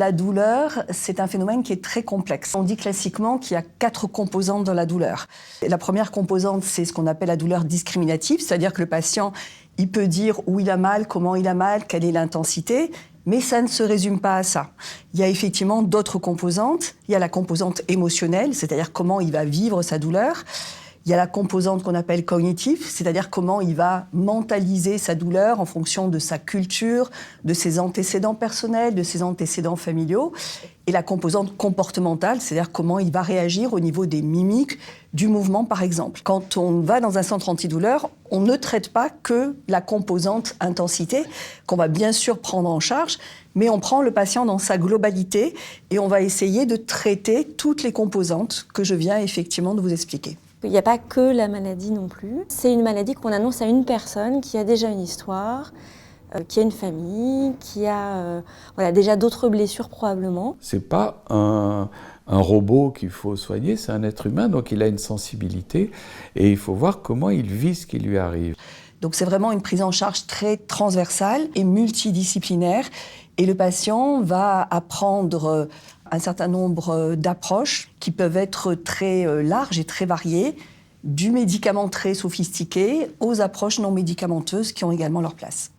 La douleur, c'est un phénomène qui est très complexe. On dit classiquement qu'il y a 4 composantes dans la douleur. La première composante, c'est ce qu'on appelle la douleur discriminative, c'est-à-dire que le patient, il peut dire où il a mal, comment il a mal, quelle est l'intensité, mais ça ne se résume pas à ça. Il y a effectivement d'autres composantes. Il y a la composante émotionnelle, c'est-à-dire comment il va vivre sa douleur. Il y a la composante qu'on appelle cognitive, c'est-à-dire comment il va mentaliser sa douleur en fonction de sa culture, de ses antécédents personnels, de ses antécédents familiaux. Et la composante comportementale, c'est-à-dire comment il va réagir au niveau des mimiques, du mouvement par exemple. Quand on va dans un centre antidouleur, on ne traite pas que la composante intensité, qu'on va bien sûr prendre en charge, mais on prend le patient dans sa globalité et on va essayer de traiter toutes les composantes que je viens effectivement de vous expliquer. Il n'y a pas que la maladie non plus. C'est une maladie qu'on annonce à une personne qui a déjà une histoire, qui a une famille, qui a déjà d'autres blessures probablement. C'est pas un robot qu'il faut soigner, c'est un être humain, donc il a une sensibilité et il faut voir comment il vit ce qui lui arrive. Donc c'est vraiment une prise en charge très transversale et multidisciplinaire. Et le patient va apprendre un certain nombre d'approches qui peuvent être très larges et très variées, du médicament très sophistiqué aux approches non médicamenteuses qui ont également leur place.